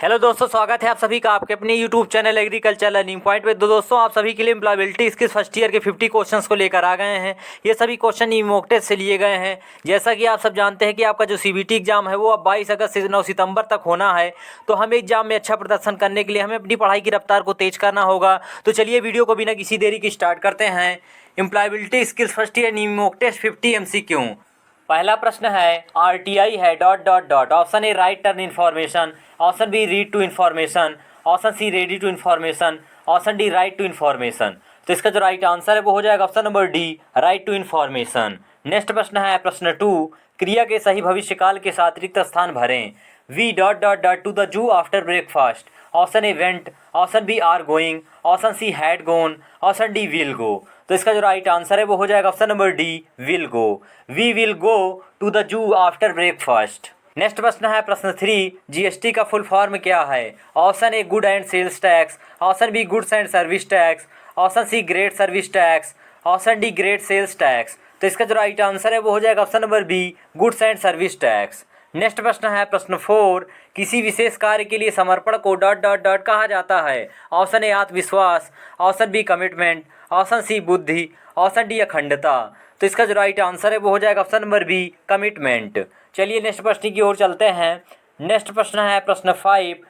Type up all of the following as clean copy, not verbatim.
Hello दोस्तों, स्वागत है आप सभी का आपके अपने YouTube channel agriculture learning point पे। दोस्तों, आप सभी के लिए एम्प्लॉयबिलिटी स्किल्स फर्स्ट ईयर के 50 क्वेश्चंस को लेकर आ गए हैं। ये सभी क्वेश्चन ई मॉक टेस्ट से लिए गए हैं। जैसा कि आप सब जानते हैं कि आपका जो सीबीटी एग्जाम है वो अब 22 अगस्त से 9 सितंबर तक होना है। तो हमें एग्जाम में अच्छा प्रदर्शन करने के लिए हमें अपनी पढ़ाई की रफ्तार को तेज करना होगा। तो चलिए वीडियो को बिना किसी देरी की स्टार्ट करते हैं। Employability skills first year e mock test 50 MCQ। पहला प्रश्न है आरटीआई है dot dot dot. Option A right turn information, option B read to information, option C ready to information, option D right to information. तो इसका जो right answer है वो हो जाएगा option number D, right to information. Next प्रश्न है प्रश्न 2, क्रिया के सही भविष्यकाल के साथ रिक्त स्थान भरें। We dot dot dot to the zoo after breakfast. Option A went, option B are going, option C had gone, option D will go. तो इसका जो राइट आंसर है वो हो जाएगा option number D, will go. We will go to the zoo after breakfast. Next प्रश्न है प्रश्न 3, जीएसटी का फुल फॉर्म क्या है। Option A good and sales tax, option B goods and service tax, option C great service tax, option D great sales tax. तो इसका जो right answer है वो हो जाएगा option number B, goods and service tax. Next प्रश्न है प्रश्न 4, किसी विशेष कार्य के लिए समर्पण को डॉट डॉट डॉट कहा जाता है। ऑप्शन ए आत्मविश्वास, option B commitment, option C बुद्धि, ऑप्शन डी अखंडता। तो इसका जो राइट आंसर है वो हो जाएगा ऑप्शन नंबर बी, कमिटमेंट। चलिए नेक्स्ट प्रश्न की ओर चलते हैं। नेक्स्ट प्रश्न है प्रश्न 5,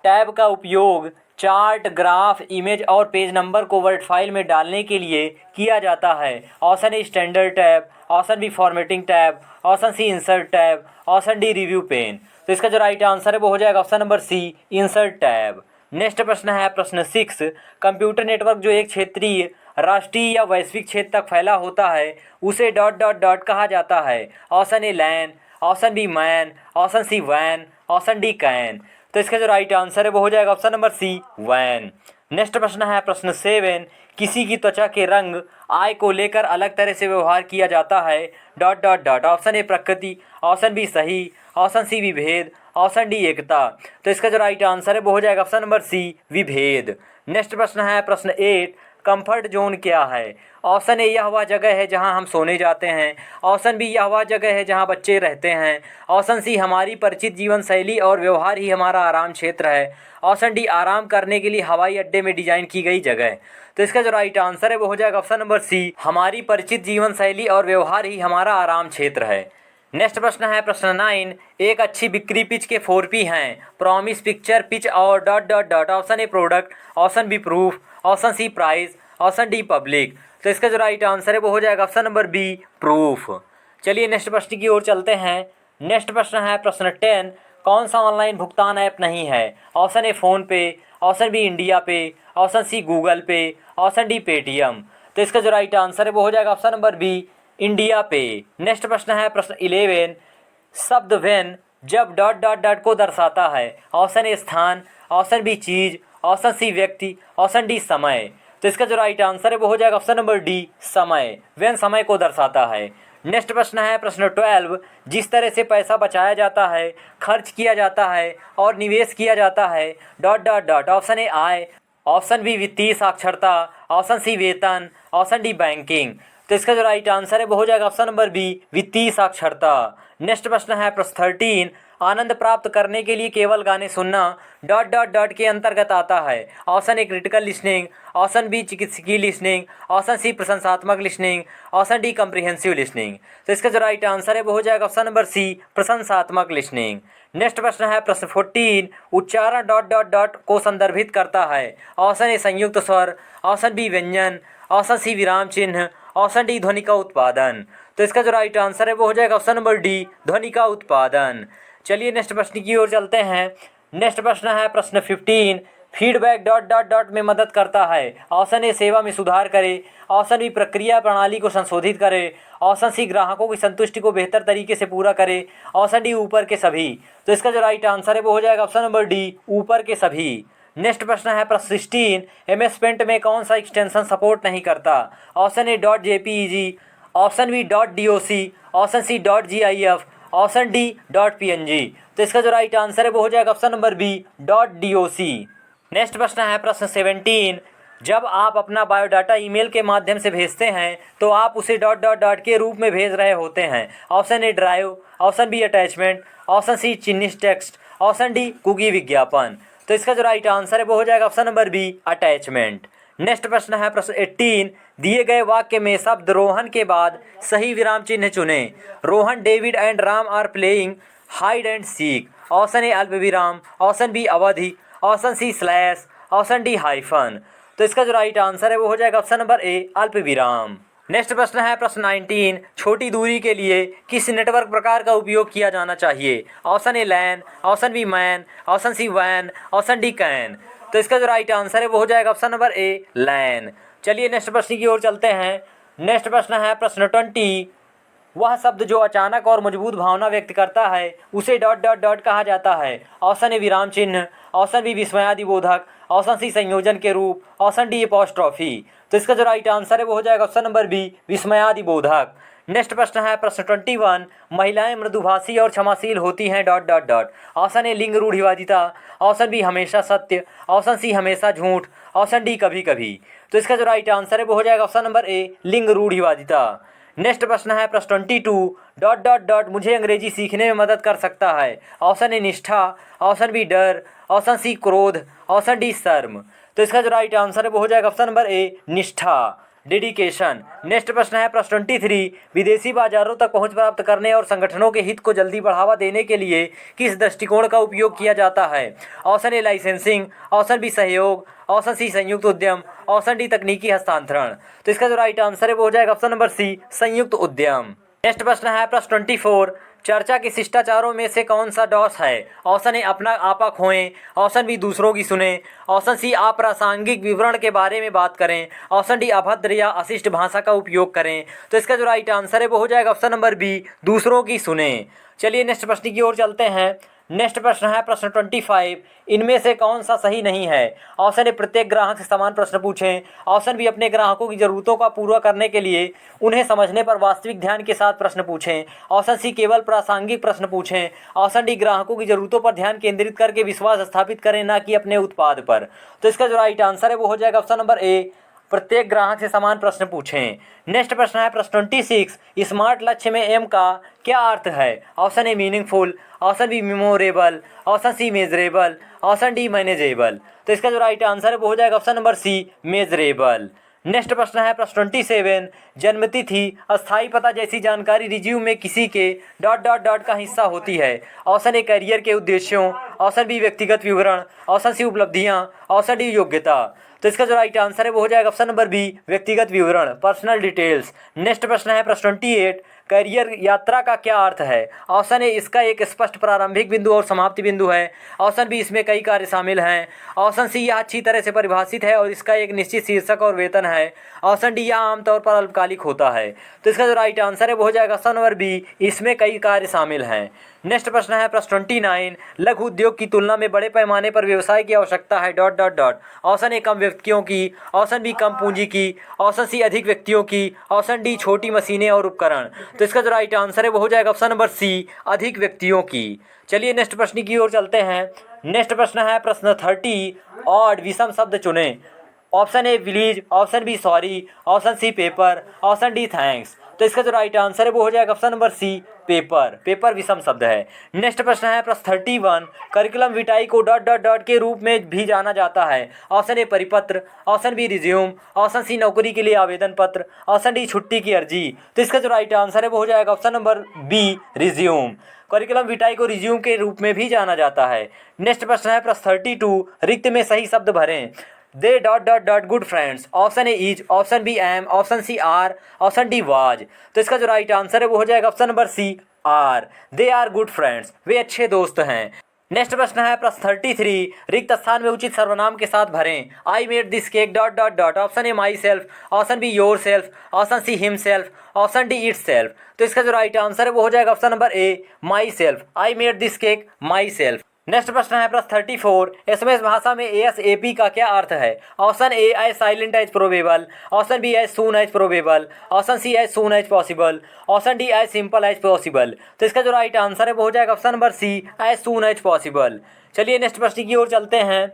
टैब का उपयोग चार्ट, ग्राफ, इमेज और पेज नंबर को वर्ड फाइल में डालने के लिए किया जाता है। Option A standard tab, option B formatting tab, option C insert tab, option D review pane. तो इसका जो राइट आंसर है वो हो जाएगा option number C, insert tab. Next प्रश्न है प्रश्न 6, कंप्यूटर नेटवर्क जो एक क्षेत्रीय, राष्ट्रीय या वैश्विक क्षेत्र तक फैला होता है उसे डॉट डॉट डॉट कहा जाता है। Option A LAN, option B MAN, option C वैन, ऑप्शन डी कैन। तो इसका जो राइट आंसर है वो हो जाएगा ऑप्शन नंबर सी, वैन। नेक्स्ट प्रश्न है प्रश्न 7, किसी की त्वचा के रंग आय को लेकर अलग तरह से व्यवहार किया जाता है डॉट डॉट डॉट। ऑप्शन ए प्रकृति, ऑप्शन बी सही, ऑप्शन सी विभेद, ऑप्शन डी एकता। तो इसका जो राइट आंसर है वो हो जाएगा ऑप्शन नंबर सी, विभेद। नेक्स्ट प्रश्न है प्रश्न 8, कंफर्ट जोन क्या है। ऑप्शन ए यह वह जगह है जहां हम सोने जाते हैं, ऑप्शन बी यह वह जगह है जहां बच्चे रहते हैं, ऑप्शन सी हमारी परिचित जीवन शैली और व्यवहार ही हमारा आराम क्षेत्र है, ऑप्शन डी आराम करने के लिए हवाई अड्डे में डिजाइन की गई जगह। तो इसका जो राइट आंसर है वो हो जाएगा ऑप्शन नंबर सी, हमारी परिचित जीवन शैली और व्यवहार ही हमारा आराम क्षेत्र है। नेक्स्ट प्रश्न है प्रश्न 9, एक अच्छी बिक्री पिच के 4P हैं, प्रॉमिस, पिक्चर, पिच और dot dot dot. Option A product, option B proof, option C price, option D public. तो इसका जो राइट आंसर है वो हो जाएगा ऑप्शन नंबर बी, प्रूफ। चलिए नेक्स्ट प्रश्न की ओर चलते हैं। नेक्स्ट प्रश्न है प्रश्न 10, कौन सा ऑनलाइन भुगतान ऐप नहीं है। ऑप्शन ए फ़ोन पे, ऑप्शन बी इंडिया पे, ऑप्शन सी गूगल पे, ऑप्शन डी पेटीएम। तो इसका जो राइट आंसर है वो हो जाएगा ऑप्शन नंबर बी, इंडिया पे। नेक्स्ट प्रश्न है प्रश्न 11, शब्द व्हेन जब डॉट डॉट डॉट को दर्शाता है। ऑप्शन ए स्थान, ऑप्शन बी चीज़, ऑप्शन सी व्यक्ति, ऑप्शन डी समय। तो इसका जो राइट आंसर है वो हो जाएगा ऑप्शन नंबर डी, समय। व्हेन समय को दर्शाता है। नेक्स्ट प्रश्न है प्रश्न 12, जिस तरह से पैसा बचाया जाता है, खर्च किया जाता है और निवेश किया जाता है dot dot dot. Option A आय, ऑप्शन बी वित्तीय साक्षरता, ऑप्शन सी वेतन, ऑप्शन डी बैंकिंग। तो इसका जो राइट आंसर है वो हो जाएगा ऑप्शन नंबर बी, वित्तीय साक्षरता। नेक्स्ट प्रश्न है प्रश्न 13, आनंद प्राप्त करने के लिए केवल गाने सुनना डॉट डॉट डॉट के अंतर्गत आता है। Option A critical listening, option B चिकित्सकीय लिसनिंग, ऑप्शन सी प्रशंसात्मक listening, option D comprehensive listening. तो इसका जो राइट आंसर है वो हो जाएगा ऑप्शन नंबर सी, प्रशंसात्मक लिसनिंग। नेक्स्ट प्रश्न है प्रश्न 14, उच्चारण डॉट डॉट डॉट को संदर्भित करता है। ऑप्शन ए संयुक्त स्वर, ऑप्शन बी व्यंजन, ऑप्शन सी विराम चिन्ह, ऑप्शन डी ध्वनि का उत्पादन। तो इसका जो राइट आंसर है वो हो जाएगा ऑप्शन नंबर डी, ध्वनि का उत्पादन। चलिए नेक्स्ट प्रश्न की ओर चलते हैं। नेक्स्ट प्रश्न है प्रश्न 15, फीडबैक डॉट डॉट डॉट में मदद करता है। ऑप्शन ए सेवा में सुधार करे, ऑप्शन बी प्रक्रिया प्रणाली को संशोधित करे, ऑप्शन सी ग्राहकों की संतुष्टि को बेहतर तरीके से पूरा करे, ऑप्शन डी ऊपर के सभी। तो इसका जो राइट आंसर है वो हो जाएगा ऑप्शन नंबर डी, ऊपर के सभी। नेक्स्ट प्रश्न है प्रश्न 16, MS पेंट में कौन सा एक्सटेंशन सपोर्ट नहीं करता। Option A dot JPEG, option B dot DOC, option C dot GIF, option D dot PNG। तो इसका जो राइट आंसर है वो हो जाएगा option number B, dot DOC। Next प्रश्न है प्रश्न 17, जब आप अपना बायोडाटा ईमेल के माध्यम से भेजते हैं तो आप उसे डॉट डॉट डॉट के रूप में भेज रहे होते हैं। Option A drive, option B attachment, option C चिन्हित टेक्स्ट, ऑप्शन डी कुकी विज्ञापन। तो इसका जो राइट आंसर है वो हो जाएगा option number B attachment. Next प्रश्न है प्रश्न 18, दिए गए वाक्य में शब्द रोहन के बाद सही विराम चिन्ह चुनें। Rohan, David and Ram are playing hide and seek. Option A अल्प विराम, ऑप्शन बी अवधि, option C slash, option D hyphen. तो इसका जो राइट आंसर है वो हो जाएगा ऑप्शन नंबर ए अल्प विराम। नेक्स्ट प्रश्न है प्रश्न 19, छोटी दूरी के लिए किस नेटवर्क प्रकार का उपयोग किया जाना चाहिए। Option A LAN, option B MAN, option C वैन, ऑप्शन डी कैन। तो इसका जो राइट आंसर है वो हो जाएगा ऑप्शन नंबर ए लैन। चलिए नेक्स्ट प्रश्न की ओर चलते हैं। नेक्स्ट प्रश्न है प्रश्न 20, वह शब्द जो अचानक और मजबूत भावना व्यक्त करता है उसे डॉट डॉट डॉट कहा जाता है। ऑप्शन ए विराम चिन्ह, ऑप्शन बी विस्मयादिबोधक, ऑप्शन सी संयोजन के रूप, ऑप्शन डी अपॉस्ट्रॉफी। तो इसका जो राइट आंसर है वो हो जाएगा ऑप्शन नंबर बी विस्मयादिबोधक। नेक्स्ट प्रश्न है प्रश्न 21, महिलाएं मृदुभाषी और क्षमाशील होती हैं डॉट डॉट डॉट। ऑप्शन ए लिंग रूढ़िवादिता, ऑप्शन बी हमेशा सत्य, ऑप्शन सी हमेशा झूठ, ऑप्शन डी कभी कभी। तो इसका जो राइट आंसर है वो हो जाएगा ऑप्शन नंबर ए लिंग रूढ़िवादिता। नेक्स्ट प्रश्न है प्रश्न 22, डॉट डॉट डॉट मुझे अंग्रेजी सीखने में मदद कर सकता है। ऑप्शन ए निष्ठा, ऑप्शन बी डर, ऑप्शन सी क्रोध, ऑप्शन डी शर्म। तो इसका जो राइट आंसर है वो हो जाएगा ऑप्शन नंबर ए निष्ठा, डेडिकेशन। नेक्स्ट प्रश्न है प्रश्न 23, विदेशी बाजारों तक पहुंच प्राप्त करने और संगठनों के हित को जल्दी बढ़ावा देने के लिए किस दृष्टिकोण का उपयोग किया जाता है। Option A licensing, option B सहयोग, ऑप्शन सी संयुक्त उद्यम, ऑप्शन डी तकनीकी हस्तांतरण। तो इसका जो राइट आंसर है वो हो जाएगा ऑप्शन नंबर सी संयुक्त उद्यम। नेक्स्ट प्रश्न है प्रश्न 24, चर्चा के शिष्टाचारों में से कौन सा डॉस है। ऑप्शन ए अपना आपा खोएं, ऑप्शन बी दूसरों की सुने, ऑप्शन सी अप्रासंगिक विवरण के बारे में बात करें, ऑप्शन डी अभद्र या अशिष्ट भाषा का उपयोग करें। तो इसका जो राइट आंसर है वो हो जाएगा ऑप्शन नंबर बी दूसरों की सुने। चलिए नेक्स्ट प्रश्न की ओर चलते हैं। नेक्स्ट प्रश्न है प्रश्न 25, इनमें से कौन सा सही नहीं है। ऑप्शन ए प्रत्येक ग्राहक से समान प्रश्न पूछें, ऑप्शन बी अपने ग्राहकों की ज़रूरतों का पूरा करने के लिए उन्हें समझने पर वास्तविक ध्यान के साथ प्रश्न पूछें, ऑप्शन सी केवल प्रासंगिक प्रश्न पूछें, ऑप्शन डी ग्राहकों की ज़रूरतों पर ध्यान केंद्रित करके विश्वास स्थापित करें ना कि अपने उत्पाद पर। तो इसका जो राइट आंसर है वो हो जाएगा ऑप्शन नंबर ए प्रत्येक ग्राहक से समान प्रश्न पूछें। नेक्स्ट प्रश्न है प्रश्न 26, स्मार्ट लक्ष्य में एम का क्या अर्थ है। Option A meaningful, option B memorable, option C measurable, option D manageable. तो इसका जो राइट आंसर है वो हो जाएगा option number C measurable. Next प्रश्न है प्रश्न 27, जन्मतिथि, अस्थायी पता जैसी जानकारी रिज्यूम में किसी के डॉट डॉट डॉट का हिस्सा होती है। ऑप्शन ए करियर के उद्देश्यों, ऑप्शन बी व्यक्तिगत विवरण, ऑप्शन सी उपलब्धियां, ऑप्शन डी योग्यता। तो इसका जो राइट आंसर है वो हो जाएगा ऑप्शन नंबर बी व्यक्तिगत विवरण, पर्सनल डिटेल्स। नेक्स्ट प्रश्न है प्रश्न 28, करियर यात्रा का क्या अर्थ है। ऑप्शन ए इसका एक स्पष्ट प्रारंभिक बिंदु और समाप्ति बिंदु है, ऑप्शन बी इसमें कई कार्य शामिल हैं, ऑप्शन सी यह अच्छी तरह से परिभाषित है और इसका एक निश्चित शीर्षक और वेतन है, ऑप्शन डी यह आमतौर पर अल्पकालिक होता है। तो इसका जो राइट आंसर है वो हो जाएगा ऑप्शन नंबर बी इसमें कई कार्य शामिल हैं। नेक्स्ट प्रश्न है प्रश्न 29, लघु उद्योग की तुलना में बड़े पैमाने पर व्यवसाय की आवश्यकता है dot dot dot. Option A कम व्यक्तियों की, ऑप्शन बी कम पूंजी की, ऑप्शन सी अधिक व्यक्तियों की, ऑप्शन डी छोटी मशीनें और उपकरण। तो इसका जो राइट आंसर है वो हो जाएगा ऑप्शन नंबर सी अधिक व्यक्तियों की। चलिए नेक्स्ट प्रश्न की ओर चलते हैं। नेक्स्ट प्रश्न है प्रश्न 30, ऑड विषम शब्द चुनें। ऑप्शन ए विलीज, option B sorry, option C paper, option D thanks. तो इसका जो राइट आंसर है वो हो जाएगा option number C paper. Paper विषम शब्द है। नेक्स्ट प्रश्न है प्रश्न 31, curriculum vitae co dot dot dot के रूप में भी जाना जाता है। ऑप्शन ए परिपत्र, option B resume, option C नौकरी के लिए आवेदन पत्र, ऑप्शन डी छुट्टी की अर्जी। तो इसका जो राइट आंसर है वो हो जाएगा option number B resume. Curriculum vitae को रिज्यूम के रूप में भी जाना जाता है। नेक्स्ट प्रश्न है प्रश्न 32, रिक्त में सही शब्द भरें। They dot dot dot good friends. Option A is, option B am, option C are, option D was. तो इसका जो राइट आंसर है वो हो जाएगा option number C are. They are good friends, वे अच्छे दोस्त हैं। नेक्स्ट प्रश्न है प्रश्न 33, रिक्त स्थान में उचित सर्वनाम के साथ भरें। I made this cake dot dot dot. Option A my self, option be your self, option see him self, option D it self. तो इसका जो राइट आंसर है वो हो जाएगा option number A my self. I made this cake my self. Next प्रश्न है प्रश्न 34, एसएमएस भाषा में एएसएपी का क्या अर्थ है। Option A as silent as probable, option B as soon as probable, option C as soon as possible, option D as simple as possible. तो इसका जो राइट आंसर है वो हो जाएगा option number C as soon as possible. चलिए next प्रश्न की ओर चलते हैं।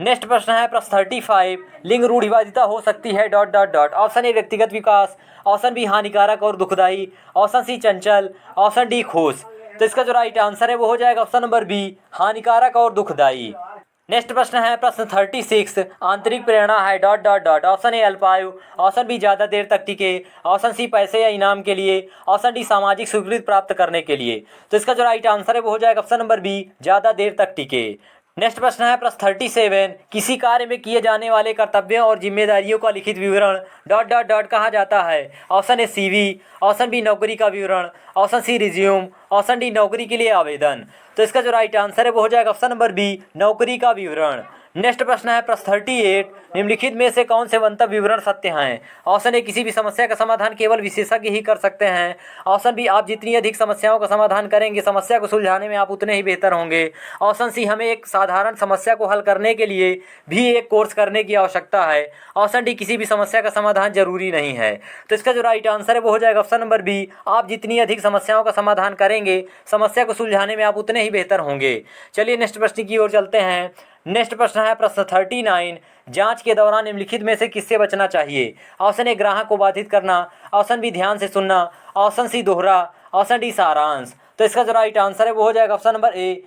नेक्स्ट प्रश्न है प्रश्न 35, लिंग रूढ़िवादिता हो सकती है डॉट डॉट डॉट। ऑप्शन ए व्यक्तिगत विकास, ऑप्शन बी हानिकारक और दुखदायी, ऑप्शन सी चंचल, ऑप्शन डी खुश। तो इसका जो राइट आंसर है वो हो जाएगा ऑप्शन नंबर बी, हानिकारक और दुखदायी। नेक्स्ट प्रश्न है प्रश्न 36, आंतरिक प्रेरणा है dot dot dot. Option A अल्पायु, ऑप्शन बी ज़्यादा देर तक टिके, ऑप्शन सी पैसे या इनाम के लिए, ऑप्शन डी सामाजिक स्वीकृति प्राप्त करने के लिए। तो इसका जो राइट आंसर है वो हो जाएगा ऑप्शन नंबर बी, ज़्यादा देर तक टिके। नेक्स्ट प्रश्न है प्रश्न 37, किसी कार्य में किए जाने वाले कर्तव्यों और जिम्मेदारियों का लिखित विवरण डॉट डॉट डॉट कहा जाता है। Option A CV, option B नौकरी का विवरण, option C resume, option D नौकरी के लिए आवेदन। तो इसका जो राइट आंसर है वो हो जाएगा ऑप्शन नंबर बी, नौकरी का विवरण। नेक्स्ट प्रश्न है प्रश्न 38, निम्नलिखित में से कौन से मंतव्य विवरण सत्य हैं। ऑप्शन ए, किसी भी समस्या का समाधान केवल विशेषज्ञ ही कर सकते हैं। ऑप्शन बी, आप जितनी अधिक समस्याओं का समाधान करेंगे समस्या को सुलझाने में आप उतने ही बेहतर होंगे। ऑप्शन सी, हमें एक साधारण समस्या को हल करने के लिए भी एक कोर्स करने की आवश्यकता है। ऑप्शन डी, किसी भी समस्या का समाधान जरूरी नहीं है। तो इसका जो राइट आंसर है वो हो जाएगा ऑप्शन नंबर बी, आप जितनी अधिक समस्याओं का समाधान करेंगे समस्या को सुलझाने में आप उतने ही बेहतर होंगे। चलिए नेक्स्ट प्रश्न की ओर चलते हैं। नेक्स्ट प्रश्न है प्रश्न 39, जांच के दौरान निम्नलिखित में से किससे बचना चाहिए। ऑप्शन ए, ग्राहक को बाधित करना, ऑप्शन बी, ध्यान से सुनना, ऑप्शन सी, दोहरा, ऑप्शन डी, सारांश। तो इसका जो राइट आंसर है वो हो जाएगा ऑप्शन नंबर ए,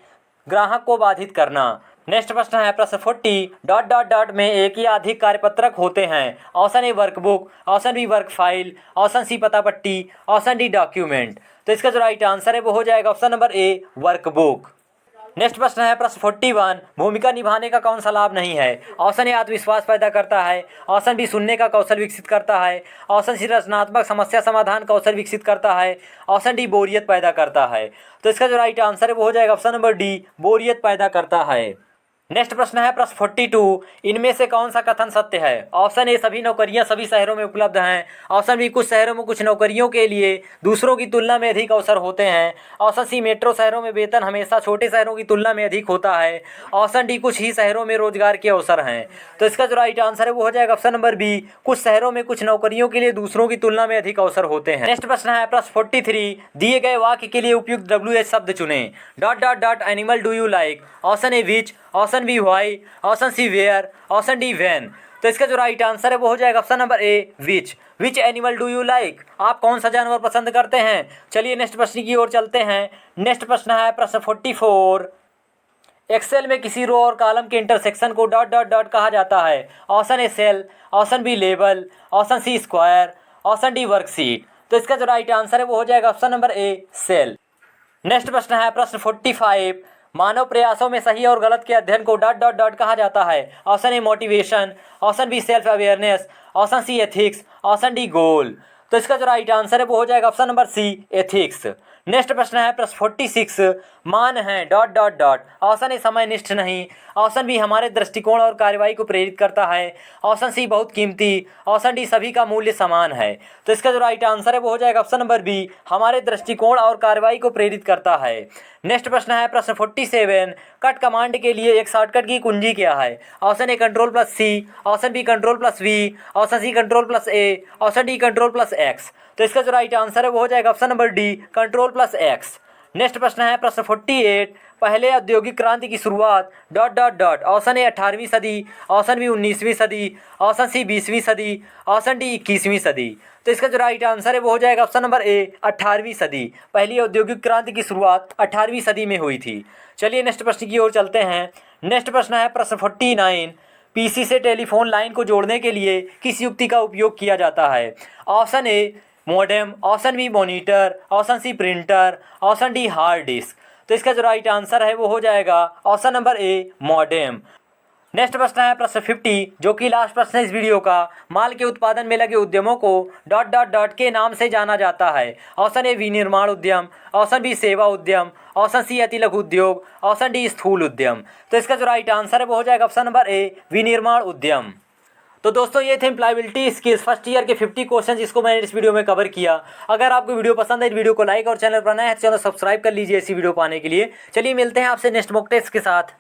ग्राहक को बाधित करना। नेक्स्ट प्रश्न है प्रश्न 40, डॉट डॉट डॉट में एक या अधिक कार्यपत्रक होते हैं। Option A, workbook, option B, work file, option C, पता पट्टी, ऑप्शन डी, डॉक्यूमेंट। तो इसका जो राइट आंसर है वो हो जाएगा ऑप्शन नंबर ए, वर्कबुक। नेक्स्ट प्रश्न है प्रश्न 41, भूमिका निभाने का कौन सा लाभ नहीं है। ऑप्शन ए, आत्मविश्वास पैदा करता है, ऑप्शन बी, सुनने का कौशल विकसित करता है, ऑप्शन सी, रचनात्मक समस्या समाधान कौशल विकसित करता है, ऑप्शन डी, बोरियत पैदा करता है। तो इसका जो राइट आंसर है वो हो जाएगा ऑप्शन नंबर डी, बोरियत पैदा करता है। नेक्स्ट प्रश्न है प्रश्न 42, इनमें से कौन सा कथन सत्य है। ऑप्शन ए, सभी नौकरियां सभी शहरों में उपलब्ध हैं, ऑप्शन बी, कुछ शहरों में कुछ नौकरियों के लिए दूसरों की तुलना में अधिक अवसर होते हैं, ऑप्शन सी, मेट्रो शहरों में वेतन हमेशा छोटे शहरों की तुलना में अधिक होता है, ऑप्शन डी, कुछ ही शहरों में रोजगार के अवसर हैं। तो इसका जो राइट आंसर है वो हो जाएगा ऑप्शन नंबर बी, कुछ शहरों में कुछ नौकरियों के लिए दूसरों की तुलना में अधिक अवसर होते हैं। नेक्स्ट प्रश्न है प्रश्न 43, दिए गए वाक्य के लिए उपयुक्त WH शब्द चुने। Dot dot dot animal do you like. Option A, which, option B, why, option C, where, option D, when. तो इसका जो राइट आंसर है वो हो जाएगा option number A, which animal do you like. आप कौन सा जानवर पसंद करते हैं। चलिए नेक्स्ट प्रश्न की ओर चलते हैं। नेक्स्ट प्रश्न है प्रश्न 44, एक्सेल में किसी रो और कॉलम के intersection co dot dot dot कहा जाता है। Option A, cell, option B, label, option C, square, option D, worksheet. तो इसका जो राइट आंसर है वो हो जाएगा option number A, cell. Next प्रश्न है प्रश्न 45, मानव प्रयासों में सही और गलत के अध्ययन को डॉट डॉट डॉट कहा जाता है। Option A, motivation, option B, self awareness, option C, ethics, option D, goal. तो इसका जो राइट आंसर है वो हो जाएगा option number C, ethics. Next प्रश्न है प्रश्न 46, मान है dot dot dot. Option A, समयनिष्ठ नहीं, ऑप्शन बी, हमारे दृष्टिकोण और कार्रवाई को प्रेरित करता है, ऑप्शन सी, बहुत कीमती, ऑप्शन डी, सभी का मूल्य समान है। तो इसका जो राइट आंसर है वो हो जाएगा ऑप्शन नंबर बी, हमारे दृष्टिकोण और कार्रवाई को प्रेरित करता है। नेक्स्ट प्रश्न है प्रश्न 47, कट कमांड के लिए एक शॉर्टकट की कुंजी क्या है। Option A, Ctrl+C, option B, Ctrl+V, option C, Ctrl+A, option D, Ctrl+X। तो इसका जो राइट आंसर है वो हो जाएगा option number D, Ctrl+X। Next प्रश्न है प्रश्न 48, पहले औद्योगिक क्रांति की शुरुआत dot dot dot. Option A, 18वीं सदी, ऑप्शन बी, 19वीं सदी, ऑप्शन सी, 20वीं सदी, ऑप्शन डी, 21वीं सदी। तो इसका जो राइट आंसर है वो हो जाएगा ऑप्शन नंबर ए, 18वीं सदी। पहली औद्योगिक क्रांति की शुरुआत 18वीं सदी में हुई थी। चलिए नेक्स्ट प्रश्न की ओर चलते हैं। नेक्स्ट प्रश्न है प्रश्न 49, PC से टेलीफोन लाइन को जोड़ने के लिए किस युक्ति का उपयोग किया जाता है। Option A, modem, option B, monitor, option C, printer, option D, hard disk. तो इसका जो राइट आंसर है वो हो जाएगा option number A, modem. Next प्रश्न है प्रश्न 50, जो कि लास्ट प्रश्न है इस वीडियो का, माल के उत्पादन में लगे उद्यमों को डॉट डॉट डॉट के नाम से जाना जाता है। ऑप्शन ए, विनिर्माण उद्यम, ऑप्शन बी, सेवा उद्यम, ऑप्शन सी, अति लघु उद्योग, ऑप्शन डी, स्थूल उद्यम। तो इसका जो राइट आंसर है वो हो जाएगा ऑप्शन नंबर ए, विनिर्माण उद्यम। तो दोस्तों ये थे एम्प्लॉयबिलिटी स्किल्स फर्स्ट ईयर के 50 क्वेश्चन जिसको मैंने इस वीडियो में कवर किया। अगर आपको वीडियो पसंद है, वीडियो को लाइक और चैनल पर नया है चैनल सब्सक्राइब कर लीजिए ऐसी वीडियो पाने के लिए। चलिए मिलते हैं आपसे नेक्स्ट मॉक टेस्ट के साथ।